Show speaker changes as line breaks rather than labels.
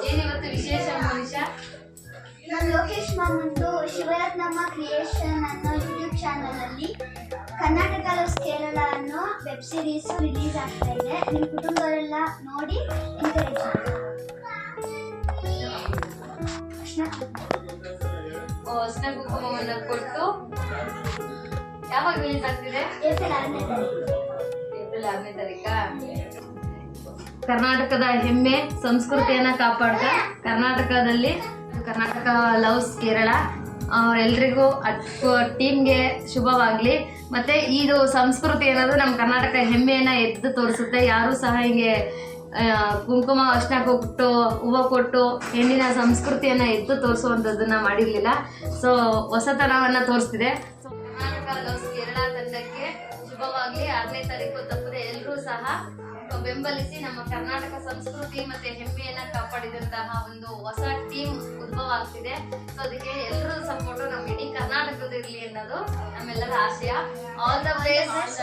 ಏನಿವತ್ತು ವಿಶೇಷ ಮನುಷ್ಯ?
ನಾನು ಲೋಕೇಶ್ ಮಾಮಂದು ಶಿವರತ್ನಮ್ಮ ಕ್ರಿಯೇಷನ್ ಅನ್ನೋ ಯೂಟ್ಯೂಬ್ ಚಾನಲ್ ಅಲ್ಲಿ ಕರ್ನಾಟಕ ಲವ್ಸ್ ಕೇರಳ ಅನ್ನೋ ವೆಬ್ ಸೀರೀಸ್ ರಿಲೀಸ್ ಆಗ್ತಾ ಇದೆ. ನಿಮ್ಮ ಕುಟುಂಬದವರೆಲ್ಲ ನೋಡಿ ಎಂಕರೇಜ್ ಮಾಡಿ.
ಅರ್ಶಿನ ಕುಂಕುಮವನ್ನು ಕೊಟ್ಟು ಯಾವಾಗ ರಿಲೀಸ್ ಆಗ್ತಿದೆ?
ಏಪ್ರಿಲ್ 6ನೇ ತಾರೀಕು.
ಏಪ್ರಿಲ್ 6ನೇ ತಾರೀಕಾ? ಕರ್ನಾಟಕದ ಹೆಮ್ಮೆ ಸಂಸ್ಕೃತಿಯನ್ನ ಕಾಪಾಡ್ತಾ ಕರ್ನಾಟಕ ಲವ್ಸ್ ಕೇರಳ ಅವರೆಲ್ಲರಿಗೂ ಟೀಮ್ಗೆ ಶುಭವಾಗಲಿ. ಮತ್ತೆ ಇದು ಸಂಸ್ಕೃತಿ ಅನ್ನೋದು ನಮ್ಮ ಕರ್ನಾಟಕ ಹೆಮ್ಮೆಯನ್ನ ಎದ್ದು ತೋರಿಸುತ್ತೆ. ಯಾರೂ ಸಹ ಹಿಂಗೆ ಕುಂಕುಮ ಅರ್ಶಿನ ಕೊಟ್ಟು ಹೂವು ಕೊಟ್ಟು ಹೆಣ್ಣಿನ ಸಂಸ್ಕೃತಿಯನ್ನ ಎದ್ದು ತೋರಿಸುವಂಥದ್ದನ್ನ ಮಾಡಿರಲಿಲ್ಲ. ಸೊ ಹೊಸತನವನ್ನು ತೋರಿಸ್ತಿದೆ. ಸೊ ಕರ್ನಾಟಕ ಲವ್ಸ್ ಕೇರಳ ತಂಡಕ್ಕೆ ಶುಭವಾಗಲಿ. 6ನೇ ತಾರೀಕು ತಪ್ಪದೆ ಎಲ್ಲರೂ ಸಹ ಬೆಂಬಲಿಸಿ ನಮ್ಮ ಕರ್ನಾಟಕ ಸಂಸ್ಕೃತಿ ಮತ್ತೆ ಹೆಮ್ಮೆಯನ್ನ ಕಾಪಾಡಿದಂತಹ ಒಂದು ಹೊಸ ಟೀಮ್ ಉದ್ಭವ ಆಗ್ತಿದೆ. ಸೊ ಅದಕ್ಕೆ ಎಲ್ಲರೂ ಸಪೋರ್ಟು ನಮ್ಮ ಇಡೀ ಕರ್ನಾಟಕದ ಇರಲಿ ಅನ್ನೋದು ನಮ್ಮೆಲ್ಲರ ಆಶಯ. All the best.